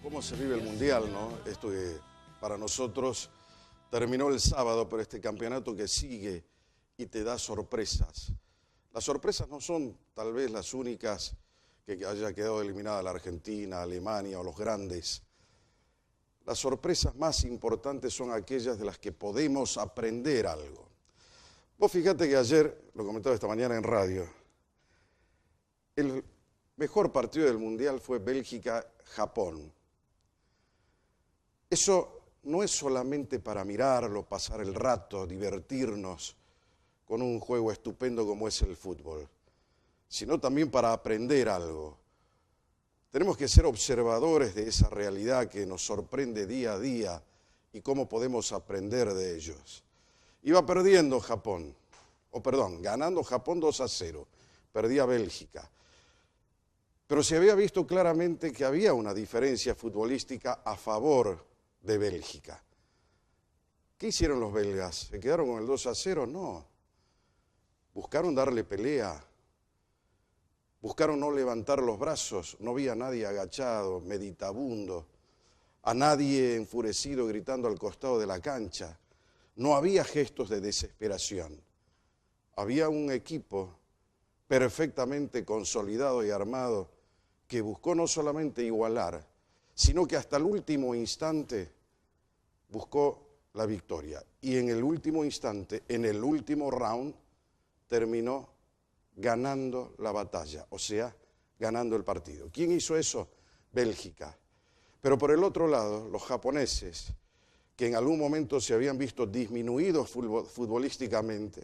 cómo se vive el Mundial, ¿no? Esto que para nosotros terminó el sábado, pero este campeonato que sigue y te da sorpresas. Las sorpresas no son tal vez las únicas que haya quedado eliminada la Argentina, Alemania o los grandes. Las sorpresas más importantes son aquellas de las que podemos aprender algo. Vos fíjate que ayer, lo comentaba esta mañana en radio, el mejor partido del Mundial fue Bélgica-Japón. Eso no es solamente para mirarlo, pasar el rato, divertirnos con un juego estupendo como es el fútbol, sino también para aprender algo. Tenemos que ser observadores de esa realidad que nos sorprende día a día y cómo podemos aprender de ellos. Iba perdiendo Japón, ganando Japón 2-0, perdía Bélgica. Pero se había visto claramente que había una diferencia futbolística a favor de Bélgica. ¿Qué hicieron los belgas? ¿Se quedaron con el 2-0? No. Buscaron darle pelea. Buscaron no levantar los brazos. No había a nadie agachado, meditabundo, a nadie enfurecido gritando al costado de la cancha. No había gestos de desesperación. Había un equipo perfectamente consolidado y armado que buscó no solamente igualar, sino que hasta el último instante buscó la victoria. Y en el último instante, en el último round, terminó ganando la batalla, o sea, ganando el partido. ¿Quién hizo eso? Bélgica. Pero por el otro lado, los japoneses, que en algún momento se habían visto disminuidos futbolísticamente,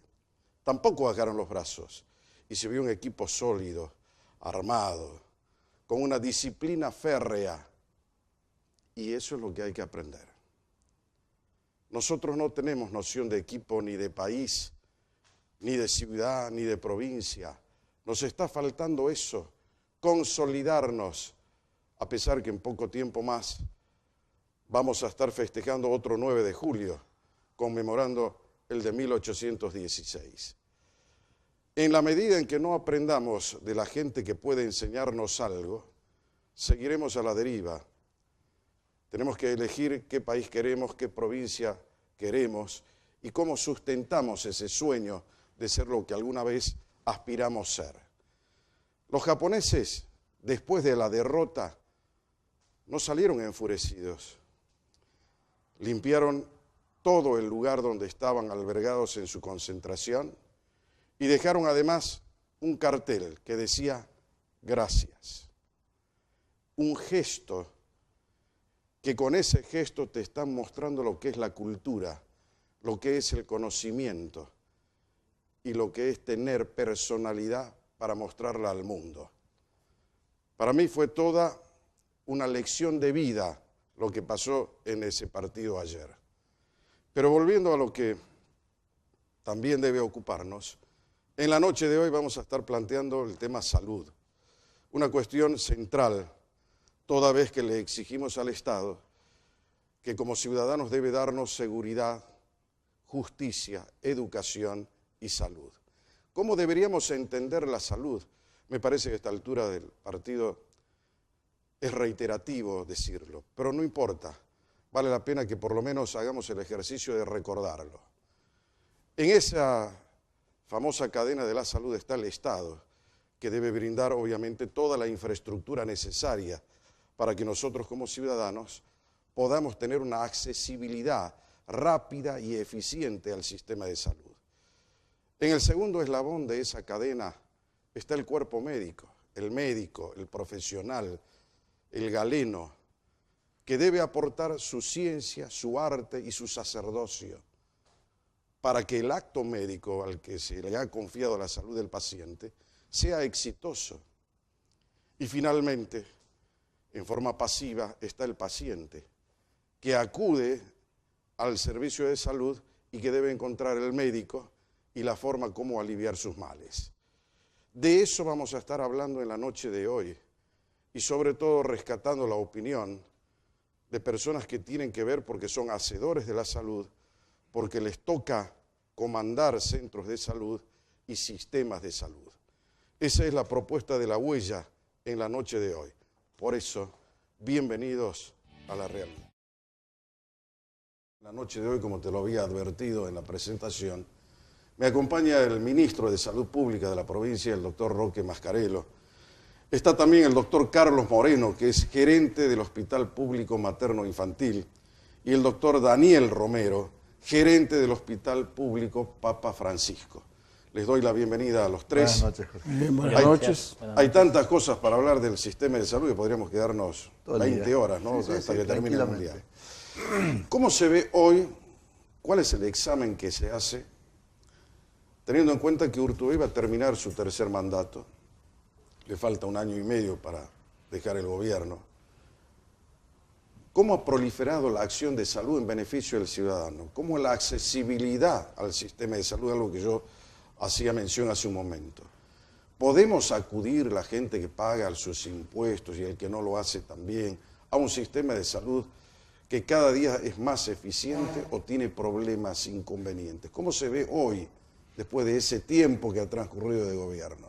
tampoco bajaron los brazos y se vio un equipo sólido, armado, con una disciplina férrea. Y eso es lo que hay que aprender. Nosotros no tenemos noción de equipo ni de país, ni de ciudad, ni de provincia. Nos está faltando eso, consolidarnos, a pesar que en poco tiempo más vamos a estar festejando otro 9 de julio, conmemorando el de 1816. En la medida en que no aprendamos de la gente que puede enseñarnos algo, seguiremos a la deriva. Tenemos que elegir qué país queremos, qué provincia queremos y cómo sustentamos ese sueño de ser lo que alguna vez aspiramos ser. Los japoneses, después de la derrota, no salieron enfurecidos. Limpiaron todo el lugar donde estaban albergados en su concentración y dejaron además un cartel que decía gracias. Un gesto que con ese gesto te están mostrando lo que es la cultura, lo que es el conocimiento y lo que es tener personalidad para mostrarla al mundo. Para mí fue toda una lección de vida lo que pasó en ese partido ayer. Pero volviendo a lo que también debe ocuparnos, en la noche de hoy vamos a estar planteando el tema salud, una cuestión central, toda vez que le exigimos al Estado que como ciudadanos debe darnos seguridad, justicia, educación y salud. ¿Cómo deberíamos entender la salud? Me parece que a esta altura del partido es reiterativo decirlo, pero no importa. Vale la pena que por lo menos hagamos el ejercicio de recordarlo. En esa famosa cadena de la salud está el Estado, que debe brindar obviamente toda la infraestructura necesaria para que nosotros como ciudadanos podamos tener una accesibilidad rápida y eficiente al sistema de salud. En el segundo eslabón de esa cadena está el cuerpo médico, el profesional, el galeno, que debe aportar su ciencia, su arte y su sacerdocio para que el acto médico al que se le ha confiado la salud del paciente sea exitoso. Y finalmente, en forma pasiva, está el paciente, que acude al servicio de salud y que debe encontrar el médico y la forma como aliviar sus males. De eso vamos a estar hablando en la noche de hoy y sobre todo rescatando la opinión de personas que tienen que ver porque son hacedores de la salud, porque les toca comandar centros de salud y sistemas de salud. Esa es la propuesta de La Huella en la noche de hoy. Por eso bienvenidos a la realidad. La noche de hoy, como te lo había advertido en la presentación, me acompaña el ministro de Salud Pública de la provincia, el doctor Roque Mascarello. Está también el doctor Carlos Moreno, que es gerente del Hospital Público Materno Infantil, y el doctor Daniel Romero, gerente del Hospital Público Papa Francisco. Les doy la bienvenida a los tres. Buenas noches, Jorge. Bien, buenas noches. Hay tantas cosas para hablar del sistema de salud que podríamos quedarnos Todo el 20 día. horas, ¿no? Sí, Hasta sí, que termine el tranquilamente. mundial. ¿Cómo se ve hoy? ¿Cuál es el examen que se hace? Teniendo en cuenta que Urtubey va a terminar su tercer mandato, le falta 1 año y medio para dejar el gobierno. ¿Cómo ha proliferado la acción de salud en beneficio del ciudadano? ¿Cómo la accesibilidad al sistema de salud, algo que yo hacía mención hace un momento? ¿Podemos acudir la gente que paga sus impuestos y el que no lo hace también a un sistema de salud que cada día es más eficiente o tiene problemas, inconvenientes? ¿Cómo se ve hoy, después de ese tiempo que ha transcurrido de gobierno?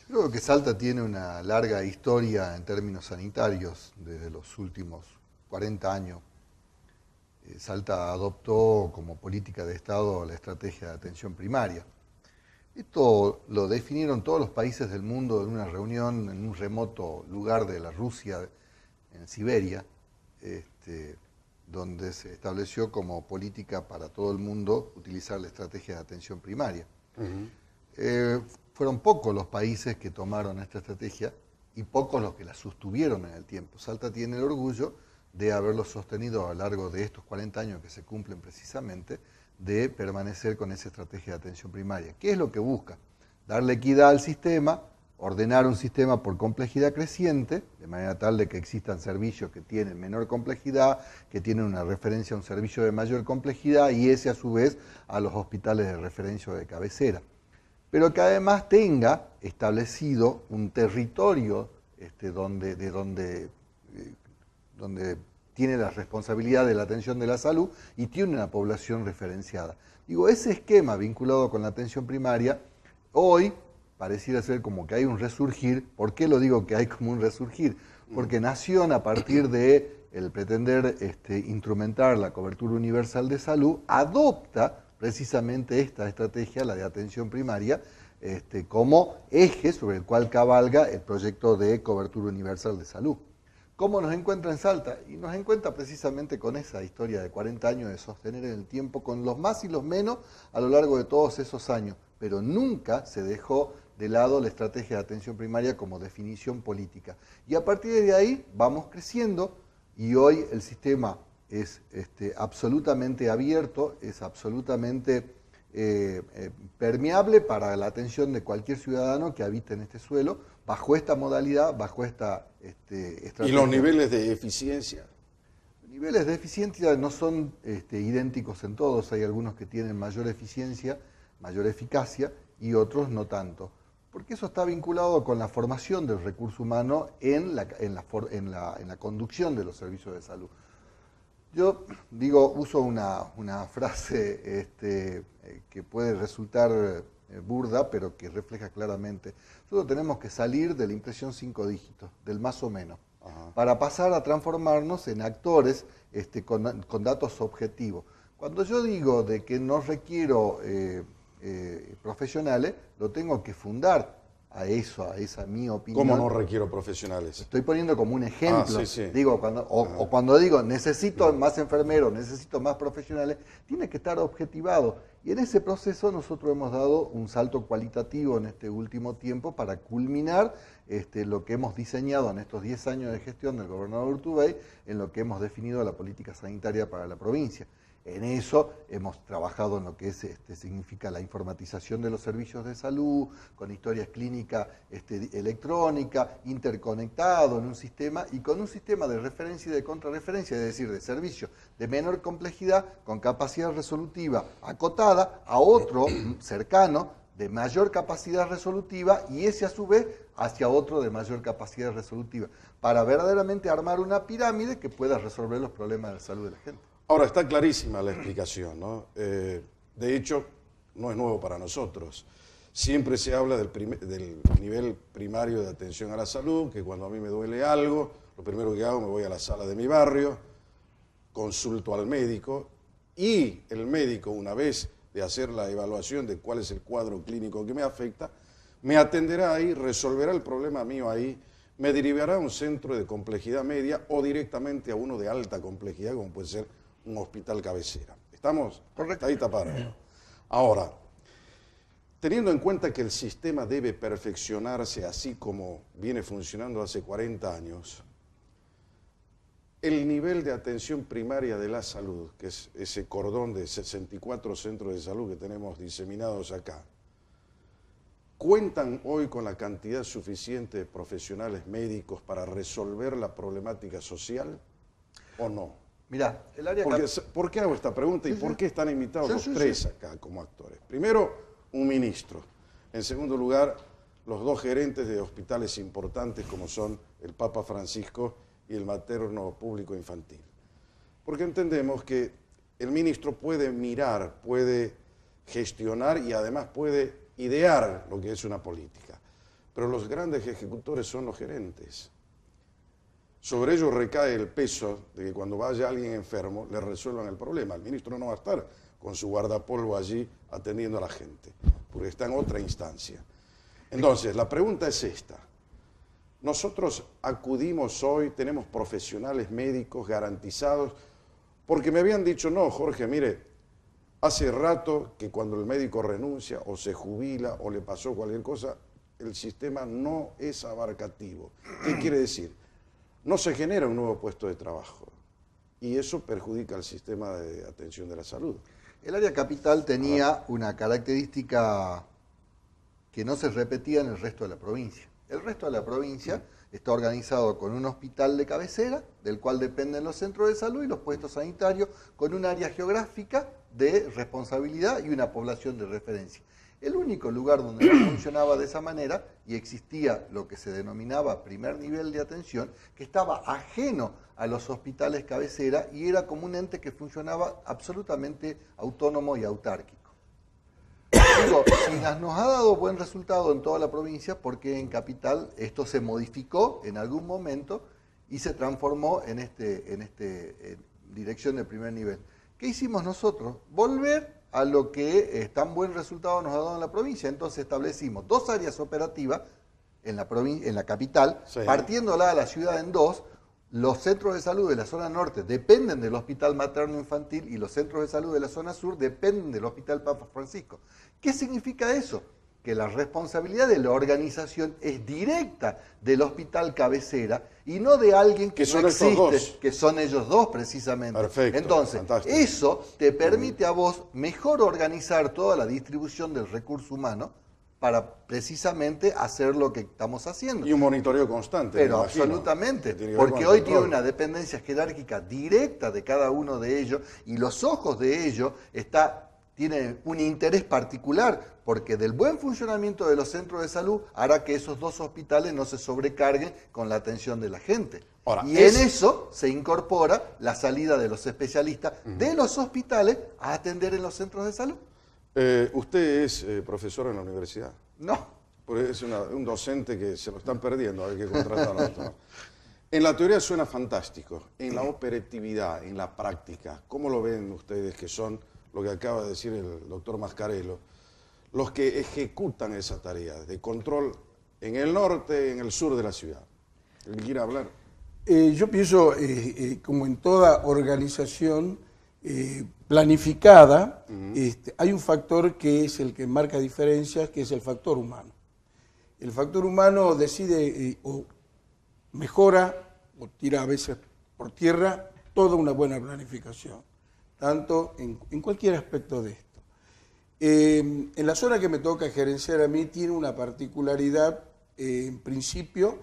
Yo creo que Salta tiene una larga historia en términos sanitarios desde los últimos 40 años. Salta adoptó como política de Estado la estrategia de atención primaria. Esto lo definieron todos los países del mundo en una reunión en un remoto lugar de la Rusia, en Siberia, donde se estableció como política para todo el mundo utilizar la estrategia de atención primaria. Fueron pocos los países que tomaron esta estrategia y pocos los que la sostuvieron en el tiempo. Salta tiene el orgullo de haberlo sostenido a lo largo de estos 40 años que se cumplen precisamente, de permanecer con esa estrategia de atención primaria. ¿Qué es lo que busca? Darle equidad al sistema, ordenar un sistema por complejidad creciente, de manera tal de que existan servicios que tienen menor complejidad, que tienen una referencia a un servicio de mayor complejidad y ese a su vez a los hospitales de referencia o de cabecera. Pero que además tenga establecido un territorio donde tiene la responsabilidad de la atención de la salud y tiene una población referenciada. Digo, ese esquema vinculado con la atención primaria, hoy pareciera ser como que hay un resurgir. ¿Por qué lo digo que hay como un resurgir? Porque nació a partir de el pretender instrumentar la cobertura universal de salud, adopta precisamente esta estrategia, la de atención primaria, como eje sobre el cual cabalga el proyecto de cobertura universal de salud. ¿Cómo nos encuentra en Salta? Y nos encuentra precisamente con esa historia de 40 años de sostener en el tiempo, con los más y los menos a lo largo de todos esos años, pero nunca se dejó de lado la estrategia de atención primaria como definición política. Y a partir de ahí vamos creciendo y hoy el sistema es absolutamente abierto, es absolutamente permeable para la atención de cualquier ciudadano que habite en este suelo, bajo esta modalidad, bajo esta estrategia. ¿Y los niveles de eficiencia? Los niveles de eficiencia no son idénticos en todos, hay algunos que tienen mayor eficiencia, mayor eficacia y otros no tanto, porque eso está vinculado con la formación del recurso humano en la conducción de los servicios de salud. Yo uso una frase que puede resultar burda, pero que refleja claramente. Nosotros tenemos que salir de la impresión 5 dígitos, del más o menos, para pasar a transformarnos en actores con datos objetivos. Cuando yo digo de que no requiero profesionales, lo tengo que fundar a esa mi opinión. ¿Cómo no requiero profesionales? Estoy poniendo como un ejemplo. Sí. Digo, cuando digo necesito más enfermeros, necesito más profesionales, tiene que estar objetivado. Y en ese proceso nosotros hemos dado un salto cualitativo en este último tiempo para culminar lo que hemos diseñado en estos 10 años de gestión del gobernador Urtubey, en lo que hemos definido la política sanitaria para la provincia. En eso hemos trabajado en lo que significa la informatización de los servicios de salud, con historias clínicas electrónicas, interconectado en un sistema y con un sistema de referencia y de contrarreferencia, es decir, de servicios de menor complejidad, con capacidad resolutiva acotada a otro cercano de mayor capacidad resolutiva y ese a su vez hacia otro de mayor capacidad resolutiva, para verdaderamente armar una pirámide que pueda resolver los problemas de salud de la gente. Ahora, está clarísima la explicación, ¿no? De hecho, no es nuevo para nosotros. Siempre se habla del nivel primario de atención a la salud, que cuando a mí me duele algo, lo primero que hago me voy a la sala de mi barrio, consulto al médico y el médico, una vez de hacer la evaluación de cuál es el cuadro clínico que me afecta, me atenderá ahí, resolverá el problema mío ahí, me derivará a un centro de complejidad media o directamente a uno de alta complejidad, como puede ser un hospital cabecera. ¿Estamos? Correcto. Ahí taparon. Ahora, teniendo en cuenta que el sistema debe perfeccionarse así como viene funcionando hace 40 años, el nivel de atención primaria de la salud, que es ese cordón de 64 centros de salud que tenemos diseminados acá, ¿cuentan hoy con la cantidad suficiente de profesionales médicos para resolver la problemática social o no? Mirá, el área... ¿Por qué hago esta pregunta y por qué están invitados los tres acá como actores? Primero, un ministro. En segundo lugar, los dos gerentes de hospitales importantes como son el Papa Francisco y el Materno Público Infantil. Porque entendemos que el ministro puede mirar, puede gestionar y además puede idear lo que es una política. Pero los grandes ejecutores son los gerentes. Sobre ellos recae el peso de que cuando vaya alguien enfermo le resuelvan el problema. El ministro no va a estar con su guardapolvo allí atendiendo a la gente, porque está en otra instancia. Entonces, la pregunta es esta. Nosotros acudimos hoy, tenemos profesionales médicos garantizados, porque me habían dicho, no, Jorge, mire, hace rato que cuando el médico renuncia o se jubila o le pasó cualquier cosa, el sistema no es abarcativo. ¿Qué quiere decir? No se genera un nuevo puesto de trabajo y eso perjudica al sistema de atención de la salud. El área capital tenía una característica que no se repetía en el resto de la provincia. El resto de la provincia está organizado con un hospital de cabecera, del cual dependen los centros de salud y los puestos sanitarios, con un área geográfica de responsabilidad y una población de referencia. El único lugar donde no funcionaba de esa manera y existía lo que se denominaba primer nivel de atención, que estaba ajeno a los hospitales cabecera y era como un ente que funcionaba absolutamente autónomo y autárquico. Digo, si nos ha dado buen resultado en toda la provincia, porque en Capital esto se modificó en algún momento y se transformó en dirección de primer nivel. ¿Qué hicimos nosotros? Volver a lo que tan buen resultado nos ha dado en la provincia. Entonces establecimos dos áreas operativas en la capital, sí, partiéndola a la ciudad en dos. Los centros de salud de la zona norte dependen del Hospital Materno Infantil y los centros de salud de la zona sur dependen del Hospital Papa Francisco. ¿Qué significa eso? Que la responsabilidad de la organización es directa del hospital cabecera y no de alguien que no existe, que son ellos dos precisamente. Perfecto. Entonces, fantástico. Eso te permite a vos mejor organizar toda la distribución del recurso humano para precisamente hacer lo que estamos haciendo. Y un monitoreo constante. Pero absolutamente, porque hoy tiene una dependencia jerárquica directa de cada uno de ellos y los ojos de ellos tienen un interés particular, porque del buen funcionamiento de los centros de salud hará que esos dos hospitales no se sobrecarguen con la atención de la gente. Ahora, en eso se incorpora la salida de los especialistas de los hospitales a atender en los centros de salud. ¿Usted es profesor en la universidad? No. Porque es un docente que se lo están perdiendo, hay que contratar a otro. En la teoría suena fantástico, en la operatividad, en la práctica, ¿cómo lo ven ustedes que son, lo que acaba de decir el doctor Mascarello, los que ejecutan esa tarea de control en el norte, en el sur de la ciudad? ¿El que quiera hablar? Yo pienso, como en toda organización planificada, hay un factor que es el que marca diferencias, que es el factor humano. El factor humano decide o mejora o tira a veces por tierra toda una buena planificación, tanto en cualquier aspecto de esto. En la zona que me toca gerenciar a mí tiene una particularidad, en principio,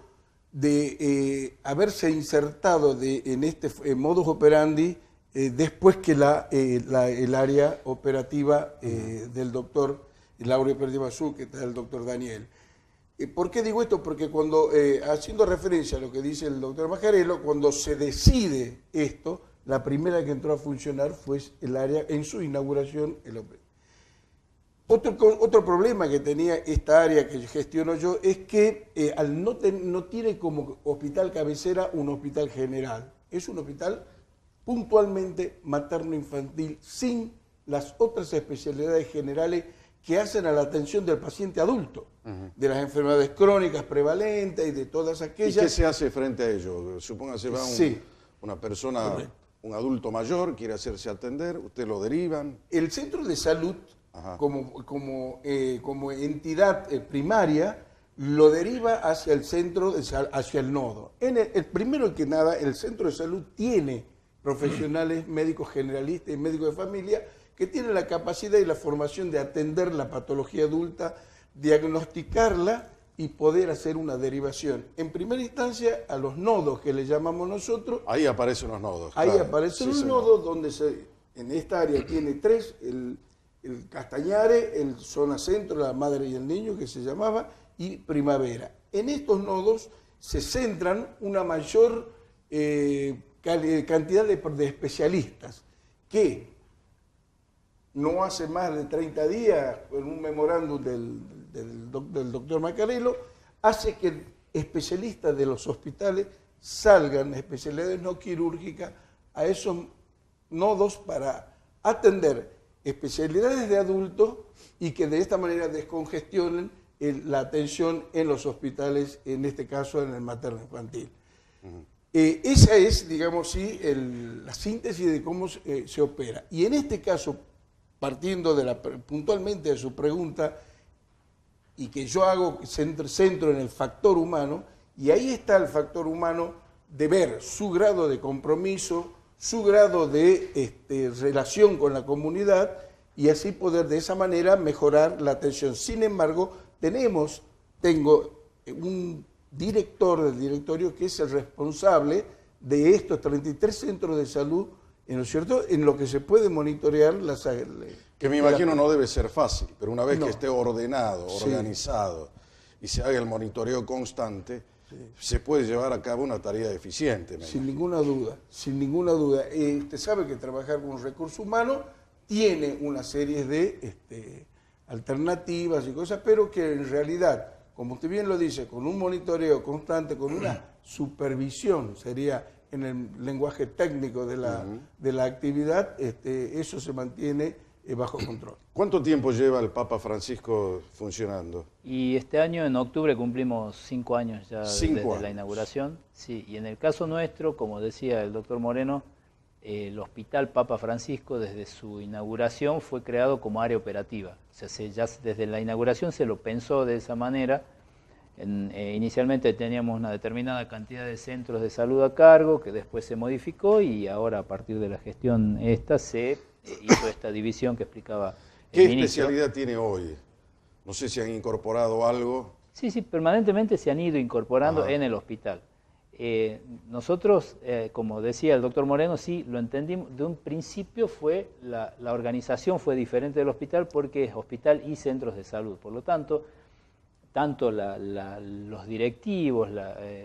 de haberse insertado en este modus operandi después que el área operativa del doctor, el área operativa sur, que está el doctor Daniel. ¿Por qué digo esto? Porque cuando, haciendo referencia a lo que dice el doctor Mascarello, cuando se decide esto, la primera que entró a funcionar fue el área, en su inauguración, el OPE. Otro problema que tenía esta área que gestiono yo es que no tiene como hospital cabecera un hospital general. Es un hospital puntualmente materno-infantil sin las otras especialidades generales que hacen a la atención del paciente adulto, de las enfermedades crónicas prevalentes y de todas aquellas. ¿Y qué se hace frente a ello? Supóngase va Sí. una persona, Correcto. un adulto mayor, quiere hacerse atender, usted lo derivan. El centro de salud, Ajá. como entidad primaria, lo deriva hacia el centro, hacia el nodo. Primero que nada, el centro de salud tiene profesionales, médicos generalistas y médicos de familia que tienen la capacidad y la formación de atender la patología adulta, diagnosticarla y poder hacer una derivación. En primera instancia, a los nodos que le llamamos nosotros. Ahí aparecen los nodos. Ahí claro. aparecen Sí, los señor. nodos donde en esta área tiene tres, el Castañare, el Zona Centro, la Madre y el Niño, que se llamaba, y Primavera. En estos nodos se centran una mayor cantidad de especialistas que no hace más de 30 días, en un memorándum del doctor Macarello, hace que especialistas de los hospitales salgan, especialidades no quirúrgicas, a esos nodos para atender especialidades de adultos y que de esta manera descongestionen la atención en los hospitales, en este caso en el materno infantil. Esa es, digamos, sí, la síntesis de cómo se opera. Y en este caso, partiendo puntualmente de su pregunta, y que yo hago centro en el factor humano, y ahí está el factor humano de ver su grado de compromiso, su grado de relación con la comunidad, y así poder de esa manera mejorar la atención. Sin embargo, tengo un director del directorio que es el responsable de estos 33 centros de salud, ¿no es cierto?, en lo que se puede monitorear las... Que me imagino no debe ser fácil, pero una vez No. que esté ordenado, Sí. organizado y se haga el monitoreo constante, se puede llevar a cabo una tarea eficiente. Sin ninguna duda, sin ninguna duda. Usted sabe que trabajar con recursos humanos tiene una serie de alternativas y cosas, pero que en realidad, como usted bien lo dice, con un monitoreo constante, con una supervisión, sería en el lenguaje técnico de la actividad, eso se mantiene bajo control. ¿Cuánto tiempo lleva el Papa Francisco funcionando? Y este año, en octubre, cumplimos 5 años ya desde años. la inauguración. Sí, y en el caso nuestro, como decía el doctor Moreno, el Hospital Papa Francisco, desde su inauguración, fue creado como área operativa. O sea, ya desde la inauguración se lo pensó de esa manera. Inicialmente teníamos una determinada cantidad de centros de salud a cargo, que después se modificó, y ahora, a partir de la gestión esta, se hizo esta división que explicaba ¿Qué el ministro. especialidad tiene hoy? No sé si han incorporado algo. Sí, permanentemente se han ido incorporando Ajá. en el hospital. Nosotros, como decía el doctor Moreno, sí lo entendimos. De un principio la organización fue diferente del hospital porque es hospital y centros de salud. Por lo tanto, tanto los directivos,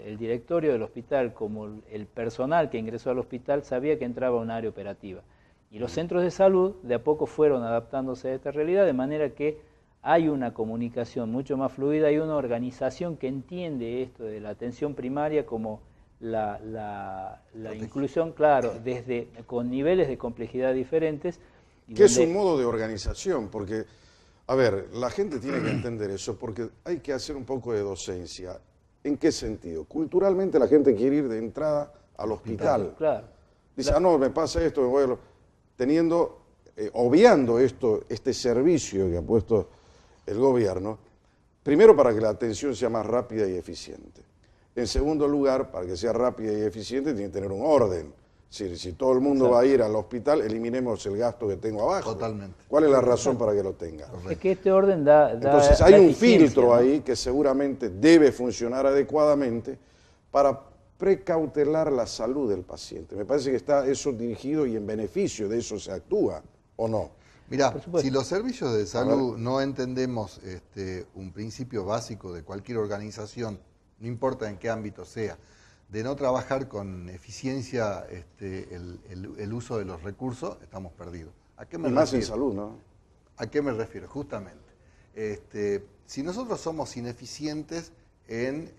el directorio del hospital como el personal que ingresó al hospital sabía que entraba a un área operativa. Y los centros de salud de a poco fueron adaptándose a esta realidad, de manera que hay una comunicación mucho más fluida y una organización que entiende esto de la atención primaria como la inclusión, claro, con niveles de complejidad diferentes. ¿Qué es un modo de organización? Porque, a ver, la gente tiene que entender eso, porque hay que hacer un poco de docencia. ¿En qué sentido? Culturalmente la gente quiere ir de entrada al hospital. Claro. Dice, no, me pasa esto, me voy obviando este servicio que ha puesto el gobierno, primero para que la atención sea más rápida y eficiente. En segundo lugar, para que sea rápida y eficiente, tiene que tener un orden. Si todo el mundo va a ir al hospital, eliminemos el gasto que tengo abajo. Totalmente. ¿Cuál es la razón para que lo tenga? Es que este orden da Entonces hay da un eficiencia, filtro ¿no? ahí que seguramente debe funcionar adecuadamente para precautelar la salud del paciente. Me parece que está eso dirigido y en beneficio de eso se actúa, ¿o no? Mirá, Por supuesto. si los servicios de salud no entendemos un principio básico de cualquier organización, no importa en qué ámbito sea, de no trabajar con eficiencia el uso de los recursos, estamos perdidos. ¿A qué me Y más en refiero? salud, ¿no? ¿A qué me refiero? Justamente, si nosotros somos ineficientes en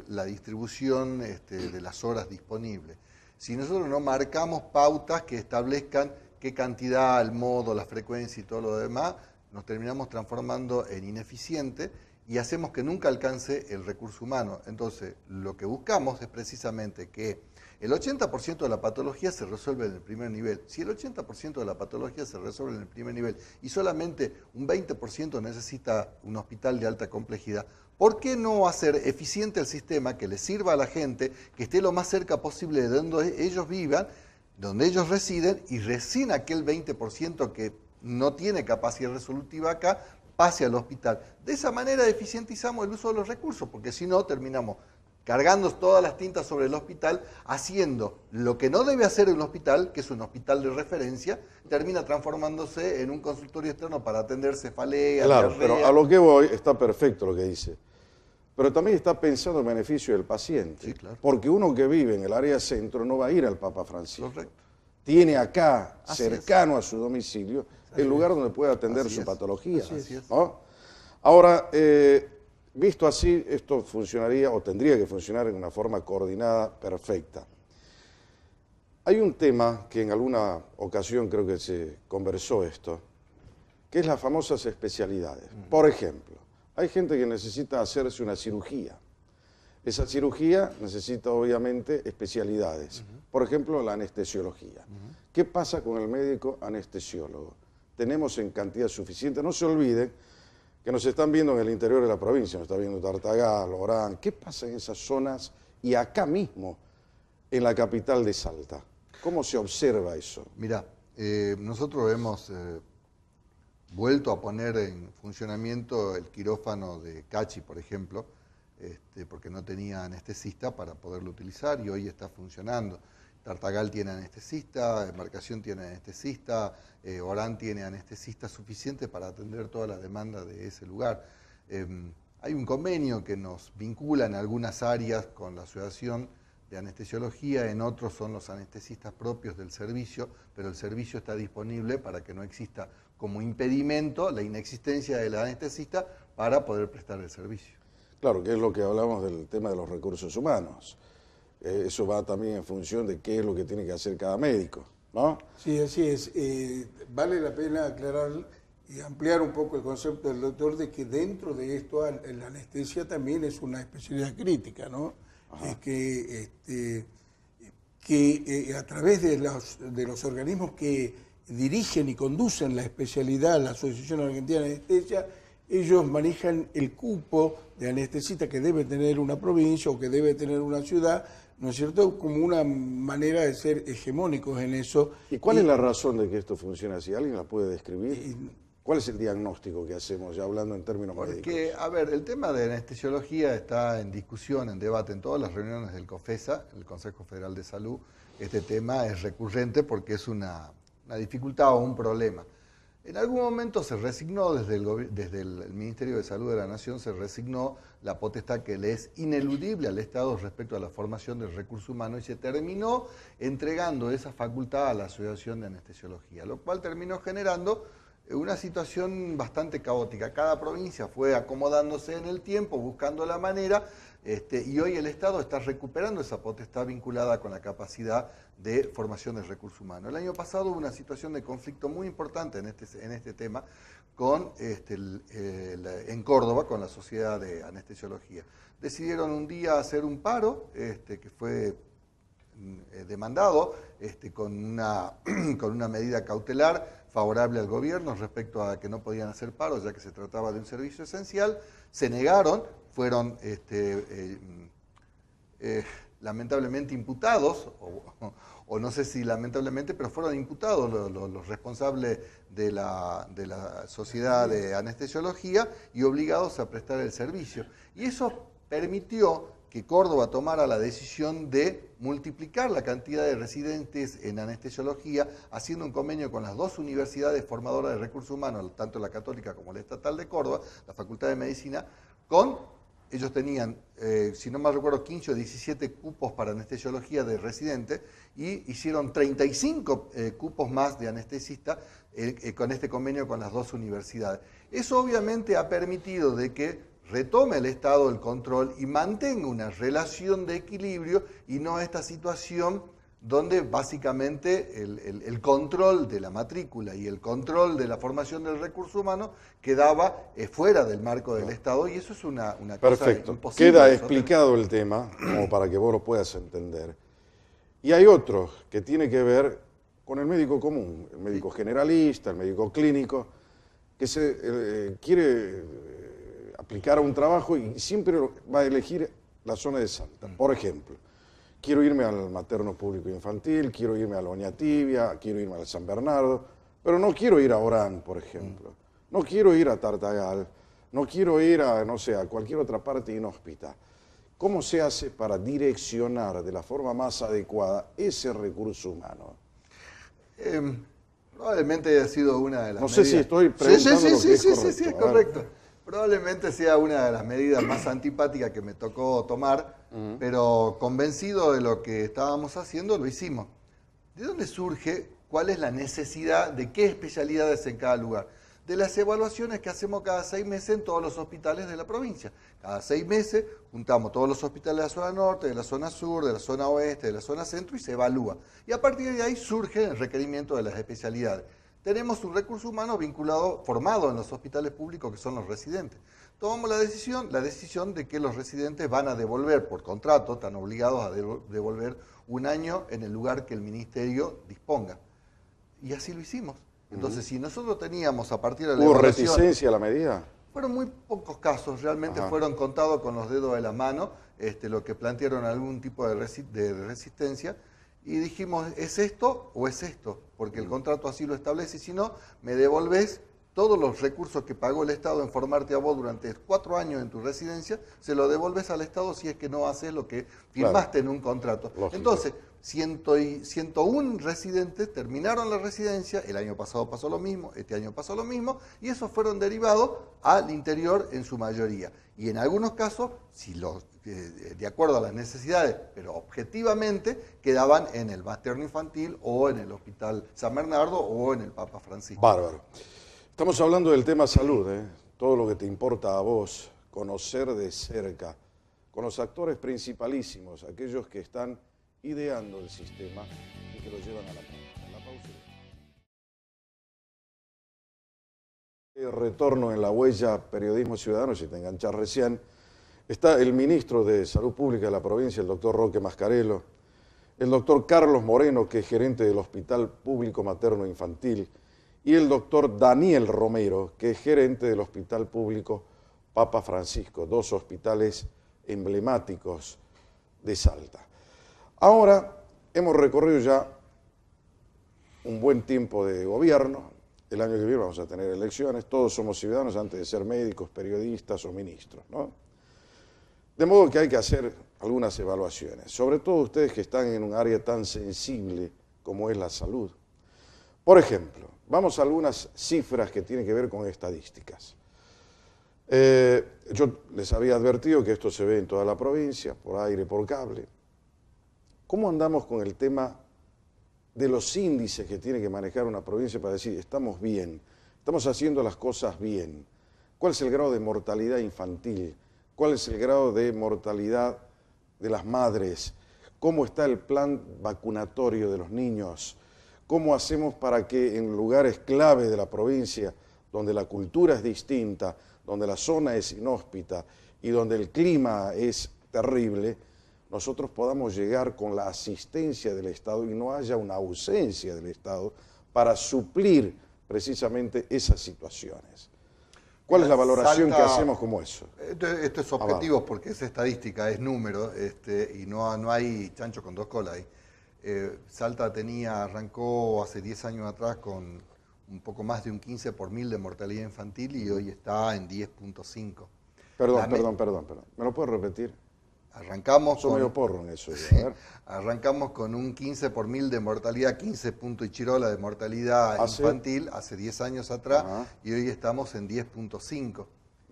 la distribución de las horas disponibles, si nosotros no marcamos pautas que establezcan qué cantidad, el modo, la frecuencia y todo lo demás, nos terminamos transformando en ineficientes y hacemos que nunca alcance el recurso humano. Entonces, lo que buscamos es precisamente que el 80% de la patología se resuelve en el primer nivel. Si el 80% de la patología se resuelve en el primer nivel y solamente un 20% necesita un hospital de alta complejidad, ¿por qué no hacer eficiente el sistema que le sirva a la gente, que esté lo más cerca posible de donde ellos vivan, donde ellos residen, y recién aquel 20% que no tiene capacidad resolutiva acá, pase al hospital? De esa manera eficientizamos el uso de los recursos, porque si no terminamos cargando todas las tintas sobre el hospital, haciendo lo que no debe hacer un hospital, que es un hospital de referencia, termina transformándose en un consultorio externo para atender cefaleas. Claro, diarrea. pero a lo que voy está perfecto lo que dice. Pero también está pensando en beneficio del paciente. Sí, claro. Porque uno que vive en el área centro no va a ir al Papa Francisco. Correcto. Tiene acá, Así cercano a su domicilio, el lugar donde puede atender Así su es. patología. Así es. ¿No? Ahora, visto así, esto funcionaría o tendría que funcionar en una forma coordinada perfecta. Hay un tema que en alguna ocasión creo que se conversó esto, que es las famosas especialidades. Por ejemplo, hay gente que necesita hacerse una cirugía. Esa cirugía necesita obviamente especialidades. Por ejemplo, la anestesiología. ¿Qué pasa con el médico anestesiólogo? Tenemos en cantidad suficiente. No se olviden que nos están viendo en el interior de la provincia, nos está viendo Tartagal, Orán. ¿Qué pasa en esas zonas y acá mismo, en la capital de Salta? ¿Cómo se observa eso? Mirá, nosotros hemos vuelto a poner en funcionamiento el quirófano de Cachi, por ejemplo, porque no tenía anestesista para poderlo utilizar y hoy está funcionando. Tartagal tiene anestesista, Embarcación tiene anestesista, Orán tiene anestesista suficiente para atender toda la demanda de ese lugar. Hay un convenio que nos vincula en algunas áreas con la Asociación de Anestesiología, en otros son los anestesistas propios del servicio, pero el servicio está disponible para que no exista como impedimento la inexistencia del anestesista para poder prestar el servicio. Claro, que es lo que hablamos del tema de los recursos humanos. Eso va también en función de qué es lo que tiene que hacer cada médico, ¿no? Sí, así es. Vale la pena aclarar y ampliar un poco el concepto del doctor de que dentro de esto la anestesia también es una especialidad crítica, ¿no? Que a través de los organismos que dirigen y conducen la especialidad, la Asociación Argentina de Anestesia, ellos manejan el cupo de anestesista que debe tener una provincia o que debe tener una ciudad, ¿no es cierto?, como una manera de ser hegemónicos en eso. ¿Y cuál es la razón de que esto funcione así? ¿Alguien la puede describir? ¿Cuál es el diagnóstico que hacemos, ya hablando en términos médicos? Porque, a ver, el tema de anestesiología está en discusión, en debate, en todas las reuniones del COFESA, el Consejo Federal de Salud. Este tema es recurrente porque es una dificultad o un problema. En algún momento se resignó, desde el Ministerio de Salud de la Nación, se resignó la potestad que le es ineludible al Estado respecto a la formación del recurso humano y se terminó entregando esa facultad a la Asociación de Anestesiología, lo cual terminó generando una situación bastante caótica. Cada provincia fue acomodándose en el tiempo, buscando la manera, y hoy el Estado está recuperando esa potestad vinculada con la capacidad de formación del recurso humano. El año pasado hubo una situación de conflicto muy importante en este tema en Córdoba con la Sociedad de Anestesiología. Decidieron un día hacer un paro que fue demandado con una medida cautelar favorable al gobierno respecto a que no podían hacer paros ya que se trataba de un servicio esencial. Se negaron, fueron lamentablemente imputados, o no sé si lamentablemente, pero fueron imputados los responsables de la Sociedad de Anestesiología y obligados a prestar el servicio. Y eso permitió que Córdoba tomara la decisión de multiplicar la cantidad de residentes en anestesiología, haciendo un convenio con las dos universidades formadoras de recursos humanos, tanto la Católica como la Estatal de Córdoba, la Facultad de Medicina, con ellos tenían, si no mal recuerdo, 15 o 17 cupos para anestesiología de residente y hicieron 35 cupos más de anestesista con este convenio con las dos universidades. Eso obviamente ha permitido de que retome el Estado el control y mantenga una relación de equilibrio y no esta situación donde básicamente el control de la matrícula y el control de la formación del recurso humano quedaba fuera del marco del Estado, y eso es una cosa Perfecto. imposible. Queda explicado el tema, como para que vos lo puedas entender. Y hay otro que tiene que ver con el médico común, el médico generalista, el médico clínico, que se quiere aplicar a un trabajo y siempre va a elegir la zona de Salta. Por ejemplo, quiero irme al materno público infantil, quiero irme a la Oñatibia, quiero irme al San Bernardo, pero no quiero ir a Orán, por ejemplo. No quiero ir a Tartagal, no quiero ir a, no sé, a cualquier otra parte inhóspita. ¿Cómo se hace para direccionar de la forma más adecuada ese recurso humano? Probablemente haya sido una de las No sé si estoy preguntando lo que es correcto. Sí, es correcto. Probablemente sea una de las medidas más antipáticas que me tocó tomar, pero convencido de lo que estábamos haciendo, lo hicimos. ¿De dónde surge? ¿Cuál es la necesidad de qué especialidades en cada lugar? De las evaluaciones que hacemos cada 6 meses en todos los hospitales de la provincia. Cada 6 meses juntamos todos los hospitales de la zona norte, de la zona sur, de la zona oeste, de la zona centro y se evalúa. Y a partir de ahí surge el requerimiento de las especialidades. Tenemos un recurso humano vinculado, formado en los hospitales públicos que son los residentes. Tomamos la decisión de que los residentes van a devolver por contrato, están obligados a devolver 1 año en el lugar que el ministerio disponga. Y así lo hicimos. Entonces, si nosotros teníamos a partir de la ¿Hubo evaluación, reticencia a la medida? fueron muy pocos casos, realmente fueron contados con los dedos de la mano, lo que plantearon algún tipo de resistencia, y dijimos, ¿es esto o es esto? Porque el contrato así lo establece, y si no, me devolvés todos los recursos que pagó el Estado en formarte a vos durante 4 años en tu residencia, se lo devolves al Estado si es que no haces lo que firmaste en un contrato. Lógico. Entonces, 101 residentes terminaron la residencia, el año pasado pasó lo mismo, este año pasó lo mismo, y esos fueron derivados al interior en su mayoría. Y en algunos casos, si de acuerdo a las necesidades, pero objetivamente, quedaban en el materno infantil o en el Hospital San Bernardo o en el Papa Francisco. Bárbaro. Estamos hablando del tema salud, todo lo que te importa a vos, conocer de cerca, con los actores principalísimos, aquellos que están ideando el sistema y que lo llevan a la práctica. La pausa. Retorno en la huella Periodismo Ciudadano, si te enganchas recién, está el ministro de Salud Pública de la provincia, el doctor Roque Mascarello, el doctor Carlos Moreno, que es gerente del Hospital Público Materno Infantil, y el doctor Daniel Romero, que es gerente del Hospital Público Papa Francisco, 2 hospitales emblemáticos de Salta. Ahora hemos recorrido ya un buen tiempo de gobierno. El año que viene vamos a tener elecciones. Todos somos ciudadanos antes de ser médicos, periodistas o ministros, ¿no? De modo que hay que hacer algunas evaluaciones, sobre todo ustedes que están en un área tan sensible como es la salud. Por ejemplo, vamos a algunas cifras que tienen que ver con estadísticas. Yo les había advertido que esto se ve en toda la provincia, por aire, por cable. ¿Cómo andamos con el tema de los índices que tiene que manejar una provincia para decir, estamos bien, estamos haciendo las cosas bien? ¿Cuál es el grado de mortalidad infantil? ¿Cuál es el grado de mortalidad de las madres? ¿Cómo está el plan vacunatorio de los niños? ¿Cómo hacemos para que en lugares clave de la provincia, donde la cultura es distinta, donde la zona es inhóspita y donde el clima es terrible, nosotros podamos llegar con la asistencia del Estado y no haya una ausencia del Estado para suplir precisamente esas situaciones? ¿Cuál es la valoración que hacemos como eso? Esto es objetivo porque es estadística, es número, y no hay chancho con 2 colas ahí. Salta arrancó hace 10 años atrás con un poco más de un 15 por 1000 de mortalidad infantil y hoy está en 10.5. Perdón. ¿Me lo puedes repetir? Arrancamos Soy medio porro en eso. A ver. Arrancamos con un 15 por 1000 de mortalidad, 15 punto y chirola de mortalidad infantil hace 10 años atrás y hoy estamos en 10.5.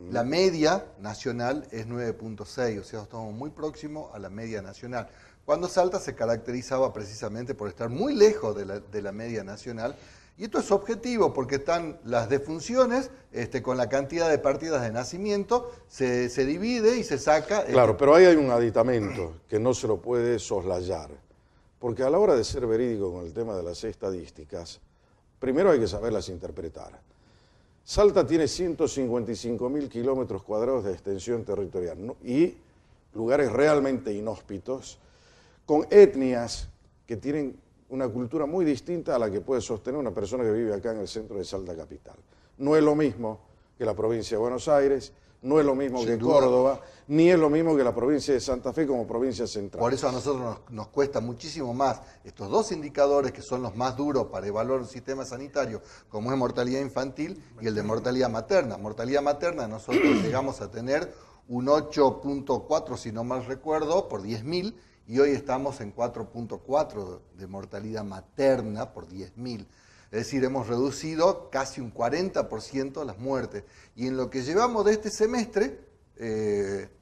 La media nacional es 9.6, o sea, estamos muy próximos a la media nacional. Cuando Salta se caracterizaba precisamente por estar muy lejos de la media nacional, y esto es objetivo porque están las defunciones con la cantidad de partidas de nacimiento, se divide y se saca. Claro, pero ahí hay un aditamento que no se lo puede soslayar, porque a la hora de ser verídico con el tema de las estadísticas, primero hay que saberlas interpretar. Salta tiene 155.000 kilómetros cuadrados de extensión territorial, ¿no? Y lugares realmente inhóspitos, con etnias que tienen una cultura muy distinta a la que puede sostener una persona que vive acá en el centro de Salta capital. No es lo mismo que la provincia de Buenos Aires, no es lo mismo que Córdoba, ni es lo mismo que la provincia de Santa Fe como provincia central. Por eso a nosotros nos cuesta muchísimo más estos dos indicadores que son los más duros para evaluar un sistema sanitario, como es mortalidad infantil y el de mortalidad materna. Mortalidad materna nosotros llegamos a tener un 8.4, si no mal recuerdo, por 10.000, y hoy estamos en 4.4 de mortalidad materna por 10.000. Es decir, hemos reducido casi un 40% las muertes. Y en lo que llevamos de este semestre,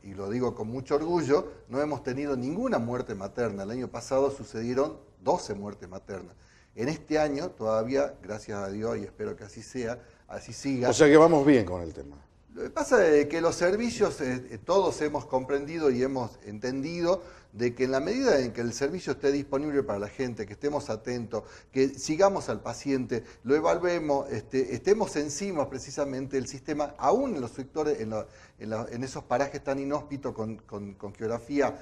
y lo digo con mucho orgullo, no hemos tenido ninguna muerte materna. El año pasado sucedieron 12 muertes maternas. En este año todavía, gracias a Dios, y espero que así sea, así siga. O sea que vamos bien con el tema. Lo que pasa es que los servicios, todos hemos comprendido y hemos entendido de que en la medida en que el servicio esté disponible para la gente, que estemos atentos, que sigamos al paciente, lo evaluemos, estemos encima precisamente del sistema, aún en los sectores, en esos parajes tan inhóspitos con geografía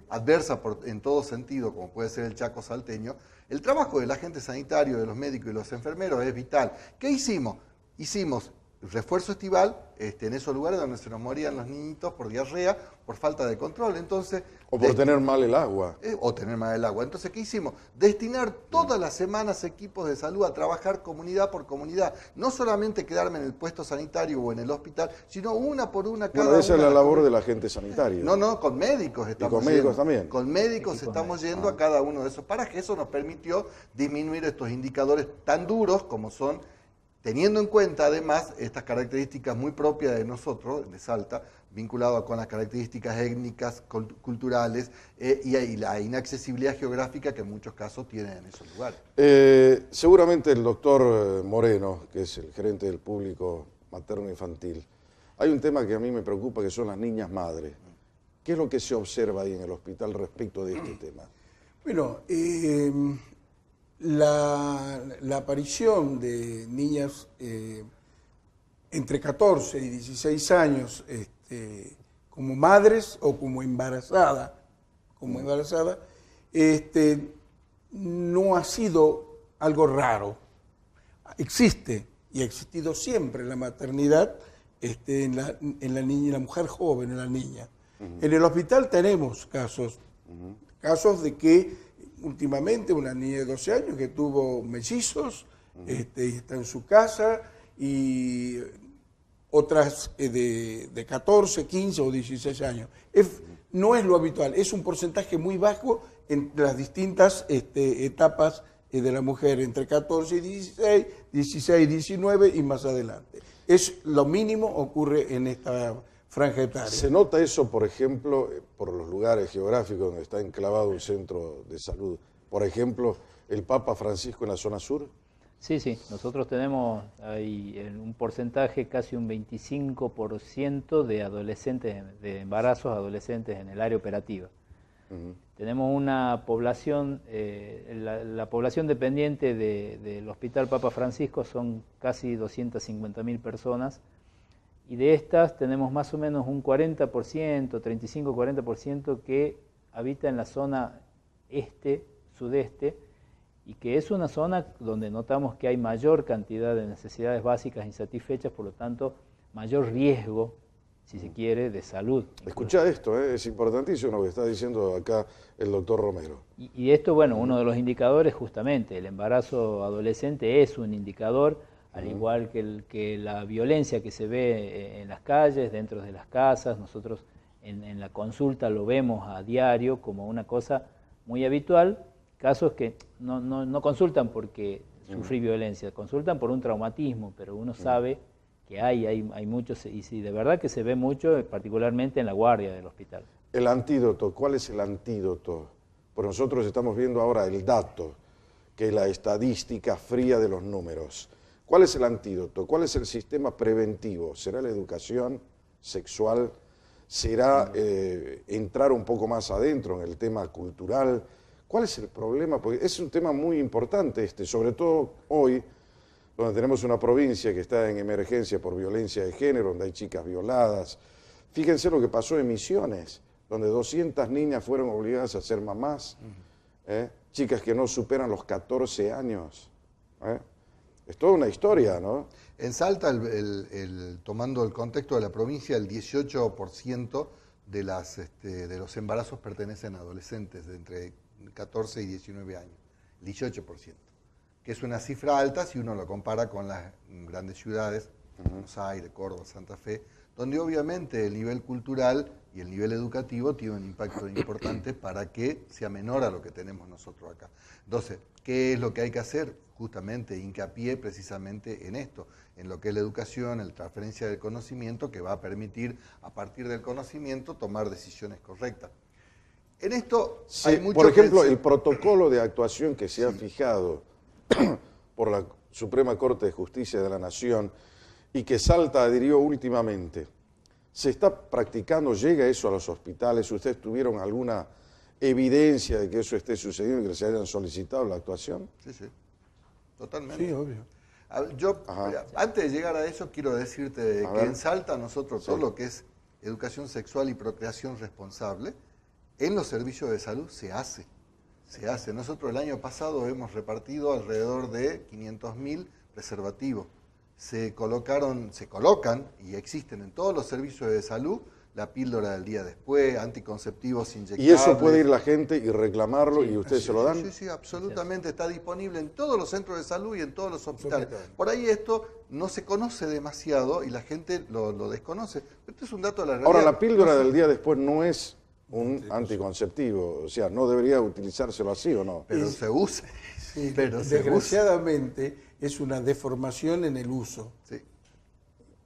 adversa en todo sentido, como puede ser el Chaco salteño, el trabajo del agente sanitario, de los médicos y los enfermeros es vital. ¿Qué hicimos? Hicimos refuerzo estival en esos lugares donde se nos morían los niñitos por diarrea, por falta de control. Entonces, o por tener mal el agua. O tener mal el agua. Entonces, ¿qué hicimos? Destinar todas las semanas equipos de salud a trabajar comunidad por comunidad. No solamente quedarme en el puesto sanitario o en el hospital, sino una por una cada una. Esa es la labor comunidad del agente sanitario. No, con médicos estamos con médicos también. Con médicos estamos yendo a cada uno de esos parajes. Eso nos permitió disminuir estos indicadores tan duros como son, teniendo en cuenta además estas características muy propias de nosotros, de Salta, vinculadas con las características étnicas, culturales y la inaccesibilidad geográfica que en muchos casos tienen en esos lugares. Seguramente el doctor Moreno, que es el gerente del público materno-infantil, hay un tema que a mí me preocupa, que son las niñas madres. ¿Qué es lo que se observa ahí en el hospital respecto de este tema? Bueno, la aparición de niñas entre 14 y 16 años como madres o como embarazadas, no ha sido algo raro. Existe y ha existido siempre la maternidad en la niña, en la mujer joven, en la niña. En el hospital tenemos casos de que últimamente una niña de 12 años que tuvo mellizos, está en su casa, y otras de 14, 15 o 16 años. No es lo habitual, es un porcentaje muy bajo en las distintas etapas de la mujer, entre 14 y 16, 16, 19 y más adelante. Es lo mínimo ocurre en esta franja etaria. ¿Se nota eso, por ejemplo, por los lugares geográficos donde está enclavado un centro de salud? Por ejemplo, el Papa Francisco en la zona sur. Sí, nosotros tenemos ahí un porcentaje, casi un 25% de adolescentes, de embarazos adolescentes en el área operativa. Tenemos una población, la población dependiente del Hospital Papa Francisco son casi 250.000 personas, y de estas tenemos más o menos un 40%, 35-40% que habita en la zona sudeste, y que es una zona donde notamos que hay mayor cantidad de necesidades básicas insatisfechas, por lo tanto, mayor riesgo, si se quiere, de salud. Escuchá esto, es importantísimo lo que está diciendo acá el doctor Romero. Y esto, bueno, uno de los indicadores, justamente, el embarazo adolescente es un indicador, al igual que la violencia que se ve en las calles, dentro de las casas. Nosotros en la consulta lo vemos a diario como una cosa muy habitual. Casos que no consultan porque sufrí violencia, consultan por un traumatismo, pero uno sabe que que hay muchos, y sí, de verdad que se ve mucho, particularmente en la guardia del hospital. El antídoto, ¿cuál es el antídoto? Pues nosotros estamos viendo ahora el dato, que es la estadística fría de los números. ¿Cuál es el antídoto? ¿Cuál es el sistema preventivo? ¿Será la educación sexual? ¿Será entrar un poco más adentro en el tema cultural? ¿Cuál es el problema? Porque es un tema muy importante sobre todo hoy, donde tenemos una provincia que está en emergencia por violencia de género, donde hay chicas violadas. Fíjense lo que pasó en Misiones, donde 200 niñas fueron obligadas a ser mamás, chicas que no superan los 14 años. Es toda una historia, ¿no? En Salta, tomando el contexto de la provincia, el 18% de los embarazos pertenecen a adolescentes de entre 14 y 19 años. El 18%, que es una cifra alta si uno lo compara con las grandes ciudades, Buenos Aires, Córdoba, Santa Fe, donde obviamente el nivel cultural y el nivel educativo tiene un impacto importante para que sea menor a lo que tenemos nosotros acá. Entonces, ¿qué es lo que hay que hacer? Justamente hincapié precisamente en esto, en lo que es la educación, la transferencia del conocimiento, que va a permitir, a partir del conocimiento, tomar decisiones correctas. En esto hay mucho. Por ejemplo, el protocolo de actuación que se ha fijado por la Suprema Corte de Justicia de la Nación y que Salta adhirió últimamente, ¿se está practicando? ¿Llega eso a los hospitales? ¿Ustedes tuvieron alguna evidencia de que eso esté sucediendo y que se hayan solicitado la actuación? Sí, totalmente. Sí, obvio. Yo, antes de llegar a eso, quiero decirte que en Salta nosotros todo lo que es educación sexual y procreación responsable, en los servicios de salud se hace. Nosotros el año pasado hemos repartido alrededor de 500.000 preservativos. Se colocan y existen en todos los servicios de salud la píldora del día después, anticonceptivos inyectables. ¿Y eso puede ir la gente y reclamarlo y ustedes se lo dan? Sí, absolutamente. Está disponible en todos los centros de salud y en todos los hospitales. Por ahí esto no se conoce demasiado y la gente lo desconoce. Esto es un dato de la realidad. Ahora, la píldora del día después no es un anticonceptivo, o sea, no debería utilizárselo así o no. Pero se usa. Sí, desgraciadamente es una deformación en el uso. Sí.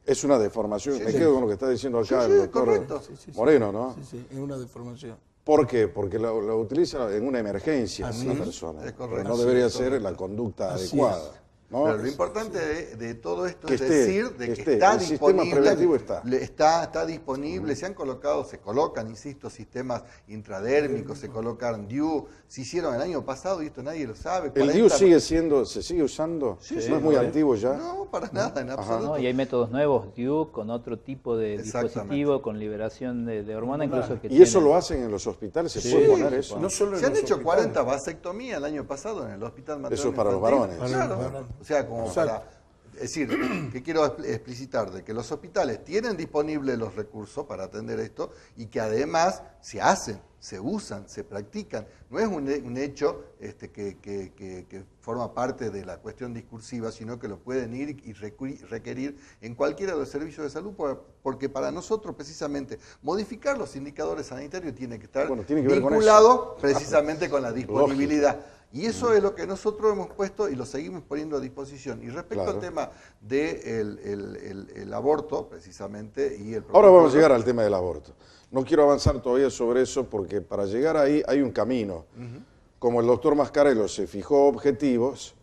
Es una deformación, me quedo con lo que está diciendo acá el doctor Moreno, ¿no? Sí, es una deformación. ¿Por qué? Porque lo utiliza en una emergencia una persona. Pero no debería ser la conducta adecuada. ¿no? Pero lo importante de todo esto es esté, decir de que está el disponible. Sistema preventivo Está disponible, se colocan, insisto, sistemas intradérmicos, se colocaron DIU, se hicieron el año pasado y esto nadie lo sabe. ¿El DIU se sigue usando? Sí, ¿No es muy antiguo ya? No, para nada, en absoluto. No, y hay métodos nuevos, DIU, con otro tipo de dispositivo, con liberación de hormona, incluso que ¿Y eso lo hacen en los hospitales? ¿Se puede poner eso? No solo en Se han los hecho hospitales. 40 vasectomías el año pasado en el hospital materno. Eso es para los infantil. varones. Claro, o sea, como para... Es decir, que quiero explicitar de que los hospitales tienen disponibles los recursos para atender esto y que además se hacen, se usan, se practican. No es un hecho que forma parte de la cuestión discursiva, sino que lo pueden ir y requerir en cualquiera de los servicios de salud, porque para nosotros precisamente modificar los indicadores sanitarios tiene que estar vinculado precisamente con la disponibilidad. Y eso es lo que nosotros hemos puesto y lo seguimos poniendo a disposición. Y respecto al tema del aborto, precisamente, y el Ahora vamos a llegar al tema del aborto. No quiero avanzar todavía sobre eso porque para llegar ahí hay un camino. Como el doctor Mascarello se fijó objetivos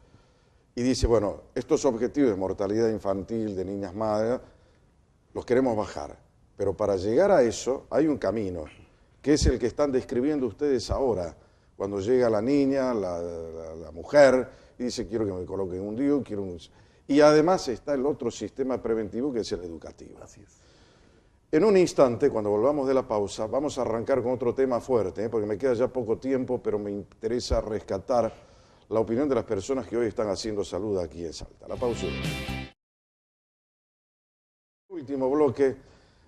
y dice, bueno, estos objetivos de mortalidad infantil, de niñas madres, los queremos bajar. Pero para llegar a eso hay un camino, que es el que están describiendo ustedes ahora. Cuando llega la niña, la mujer, y dice, quiero que me coloquen un DIU, Y además está el otro sistema preventivo, que es el educativo. Así es. En un instante, cuando volvamos de la pausa, vamos a arrancar con otro tema fuerte, porque me queda ya poco tiempo, pero me interesa rescatar la opinión de las personas que hoy están haciendo salud aquí en Salta. La pausa. Último bloque,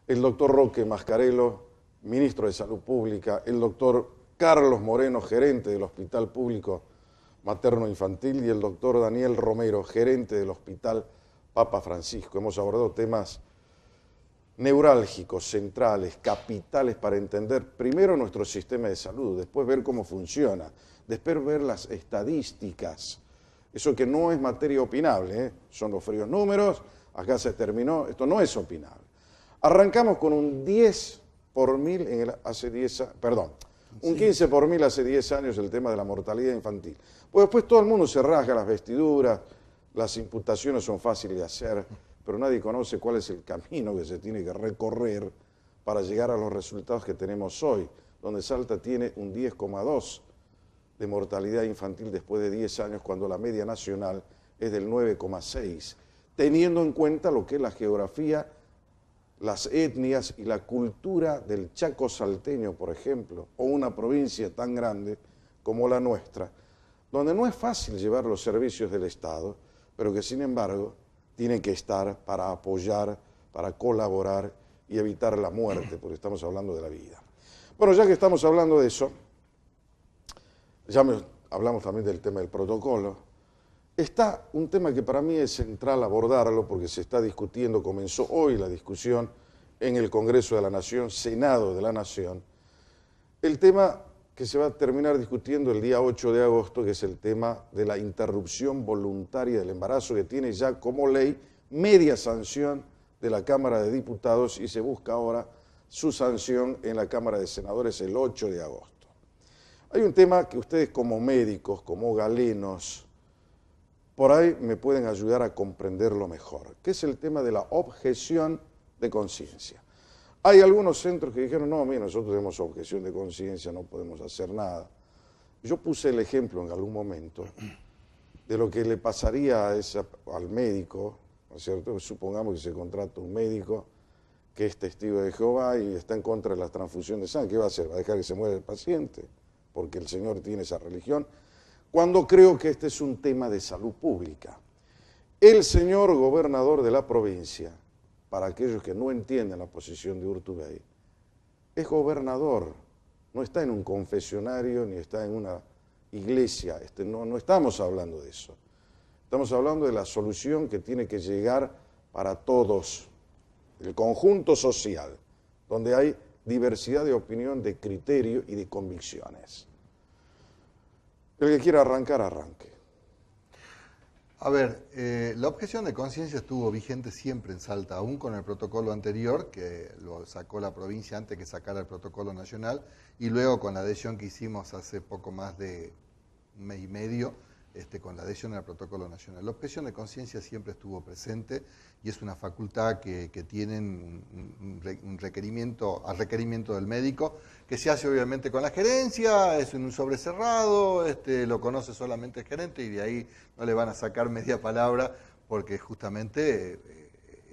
el doctor Roque Mascarello, ministro de Salud Pública, el doctor Carlos Moreno, gerente del Hospital Público Materno Infantil, y el doctor Daniel Romero, gerente del Hospital Papa Francisco. Hemos abordado temas neurálgicos, centrales, capitales para entender primero nuestro sistema de salud, después ver cómo funciona, después ver las estadísticas. Eso que no es materia opinable, son los fríos números, acá se terminó, esto no es opinable. Arrancamos con un 10 por mil hace 10 años, perdón, un 15 por mil hace 10 años el tema de la mortalidad infantil. Pues después todo el mundo se rasga las vestiduras, las imputaciones son fáciles de hacer, pero nadie conoce cuál es el camino que se tiene que recorrer para llegar a los resultados que tenemos hoy, donde Salta tiene un 10,2 de mortalidad infantil después de 10 años, cuando la media nacional es del 9,6, teniendo en cuenta lo que es la geografía, las etnias y la cultura del Chaco salteño, por ejemplo, o una provincia tan grande como la nuestra, donde no es fácil llevar los servicios del Estado, pero que sin embargo tienen que estar para apoyar, para colaborar y evitar la muerte, porque estamos hablando de la vida. Bueno, ya que estamos hablando de eso, hablamos también del tema del protocolo. Está un tema que para mí es central abordarlo porque se está discutiendo, comenzó hoy la discusión en el Congreso de la Nación, Senado de la Nación, el tema que se va a terminar discutiendo el día 8 de agosto, que es el tema de la interrupción voluntaria del embarazo, que tiene ya como ley media sanción de la Cámara de Diputados y se busca ahora su sanción en la Cámara de Senadores el 8 de agosto. Hay un tema que ustedes como médicos, como galenos, por ahí me pueden ayudar a comprenderlo mejor, que es el tema de la objeción de conciencia. Hay algunos centros que dijeron, no, mira, nosotros tenemos objeción de conciencia, no podemos hacer nada. Yo puse el ejemplo en algún momento de lo que le pasaría al médico, ¿no es cierto? Supongamos que se contrata un médico que es testigo de Jehová y está en contra de la transfusión de sangre. ¿Qué va a hacer? ¿Va a dejar que se muera el paciente? Porque el Señor tiene esa religión. Cuando creo que este es un tema de salud pública. El señor gobernador de la provincia, para aquellos que no entienden la posición de Urtubey, es gobernador, no está en un confesionario ni está en una iglesia, no estamos hablando de eso. Estamos hablando de la solución que tiene que llegar para todos, el conjunto social, donde hay diversidad de opinión, de criterio y de convicciones. El que quiera arrancar, arranque. A ver, la objeción de conciencia estuvo vigente siempre en Salta, aún con el protocolo anterior, que lo sacó la provincia antes que sacara el protocolo nacional, y luego con la adhesión que hicimos hace poco más de un mes y medio, con la adhesión al protocolo nacional. La objeción de conciencia siempre estuvo presente y es una facultad que tienen un requerimiento, a requerimiento del médico, que se hace obviamente con la gerencia, es en un sobre cerrado, lo conoce solamente el gerente y de ahí no le van a sacar media palabra porque justamente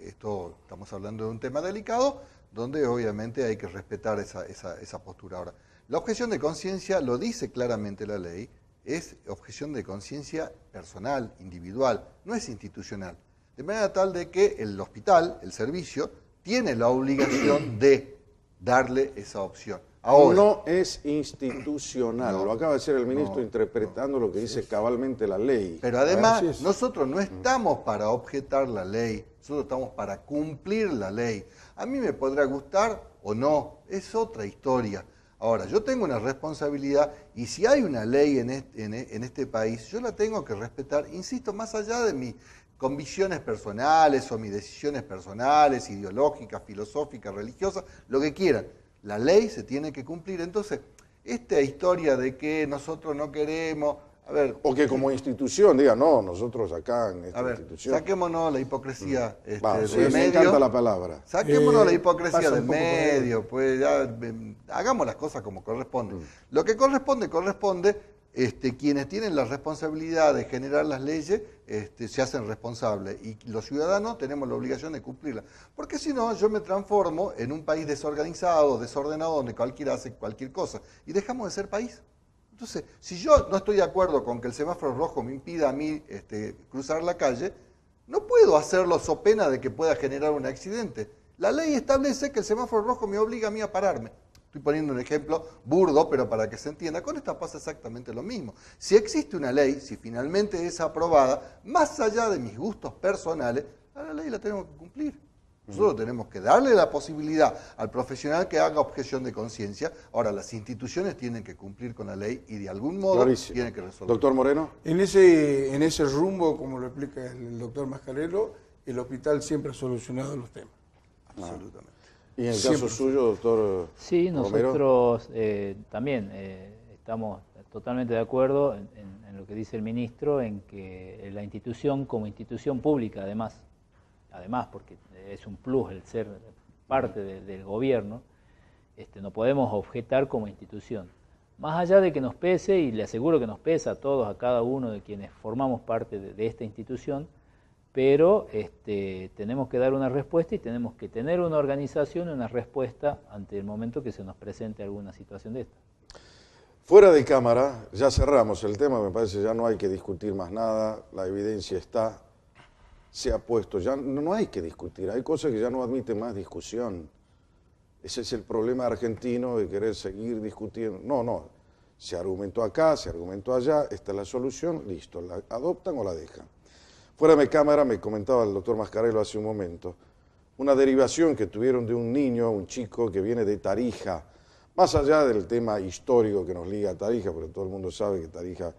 estamos hablando de un tema delicado donde obviamente hay que respetar esa postura. Ahora, la objeción de conciencia lo dice claramente la ley, es objeción de conciencia personal, individual, no es institucional. De manera tal de que el hospital, el servicio, tiene la obligación de darle esa opción. Ahora, no es institucional, lo acaba de decir el ministro interpretando lo que dice cabalmente la ley. Pero además, nosotros no estamos para objetar la ley, nosotros estamos para cumplir la ley. A mí me podrá gustar o no, es otra historia. Ahora, yo tengo una responsabilidad y si hay una ley en este país, yo la tengo que respetar, insisto, más allá de mis convicciones personales o mis decisiones personales, ideológicas, filosóficas, religiosas, lo que quieran. La ley se tiene que cumplir. Entonces, esta historia de que nosotros no queremos... A ver, o que como institución diga, no, nosotros acá en esta institución... Saquémonos la hipocresía del medio. Me encanta la palabra. Saquémonos la hipocresía del medio, pues ya, hagamos las cosas como corresponde. Lo que corresponde, quienes tienen la responsabilidad de generar las leyes se hacen responsables y los ciudadanos tenemos la obligación de cumplirlas. Porque si no, yo me transformo en un país desorganizado, desordenado, donde cualquiera hace cualquier cosa y dejamos de ser país. Entonces, si yo no estoy de acuerdo con que el semáforo rojo me impida a mí cruzar la calle, no puedo hacerlo so pena de que pueda generar un accidente. La ley establece que el semáforo rojo me obliga a mí a pararme. Estoy poniendo un ejemplo burdo, pero para que se entienda. Con esta pasa exactamente lo mismo. Si existe una ley, si finalmente es aprobada, más allá de mis gustos personales, a la ley la tenemos que cumplir. Nosotros tenemos que darle la posibilidad al profesional que haga objeción de conciencia. Ahora, las instituciones tienen que cumplir con la ley y de algún modo tienen que resolver. Doctor Moreno. En ese rumbo, como lo explica el doctor Mascarello, el hospital siempre ha solucionado los temas. Absolutamente. Y en el Siempre. caso suyo, doctor Sí, Romero. nosotros también estamos totalmente de acuerdo en lo que dice el ministro, en que la institución como institución pública, además porque es un plus el ser parte del gobierno, no podemos objetar como institución. Más allá de que nos pese, y le aseguro que nos pesa a todos, a cada uno de quienes formamos parte de esta institución, pero tenemos que dar una respuesta y tenemos que tener una organización y una respuesta ante el momento que se nos presente alguna situación de esta. Fuera de cámara, ya cerramos el tema, me parece ya no hay que discutir más nada, la evidencia está, se ha puesto, ya no hay que discutir, hay cosas que ya no admiten más discusión. Ese es el problema argentino de querer seguir discutiendo. No, se argumentó acá, se argumentó allá, esta es la solución, listo, la adoptan o la dejan. Fuera de cámara me comentaba el doctor Mascarello hace un momento, una derivación que tuvieron de un niño, un chico que viene de Tarija, más allá del tema histórico que nos liga a Tarija, porque todo el mundo sabe que Tarija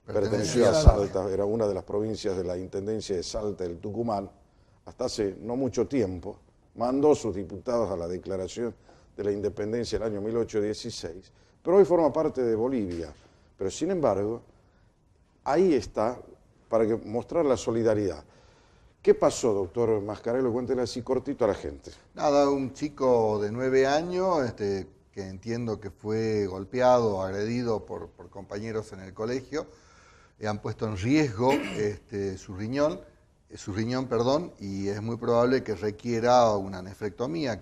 perteneció a Salta, era una de las provincias de la Intendencia de Salta del Tucumán, hasta hace no mucho tiempo, mandó sus diputados a la declaración de la independencia del año 1816, pero hoy forma parte de Bolivia. Pero sin embargo, ahí está, para mostrar la solidaridad. ¿Qué pasó, doctor Mascarello? Cuéntele así cortito a la gente. Nada, un chico de 9 años, que entiendo que fue golpeado, agredido por compañeros en el colegio, han puesto en riesgo su riñón, y es muy probable que requiera una nefrectomía,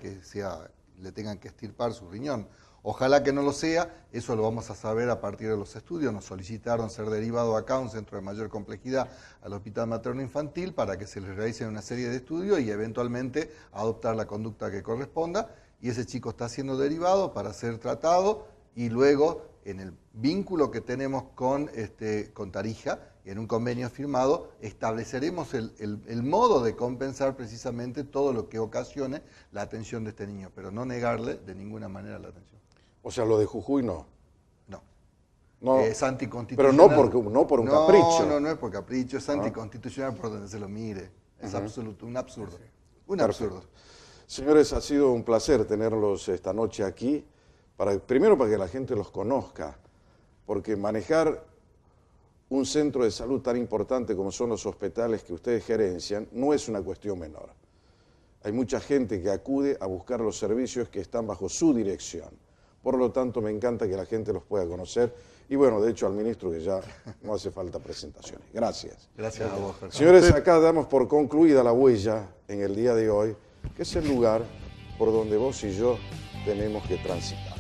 le tengan que extirpar su riñón. Ojalá que no lo sea, eso lo vamos a saber a partir de los estudios. Nos solicitaron ser derivado acá a un centro de mayor complejidad, al Hospital Materno Infantil, para que se les realicen una serie de estudios y eventualmente adoptar la conducta que corresponda. Y ese chico está siendo derivado para ser tratado y luego, en el vínculo que tenemos con Tarija, en un convenio firmado, estableceremos el modo de compensar precisamente todo lo que ocasione la atención de este niño, pero no negarle de ninguna manera la atención. O sea, lo de Jujuy no. No. Es anticonstitucional. Pero no por un capricho. No es por capricho, es anticonstitucional por donde se lo mire. Es un absurdo. Un absurdo. Señores, ha sido un placer tenerlos esta noche aquí, primero para que la gente los conozca, porque manejar un centro de salud tan importante como son los hospitales que ustedes gerencian no es una cuestión menor. Hay mucha gente que acude a buscar los servicios que están bajo su dirección. Por lo tanto, me encanta que la gente los pueda conocer. Y bueno, de hecho, al ministro que ya no hace falta presentaciones. Gracias. Gracias a vos, Fernando. Señores, acá damos por concluida la huella en el día de hoy, que es el lugar por donde vos y yo tenemos que transitar.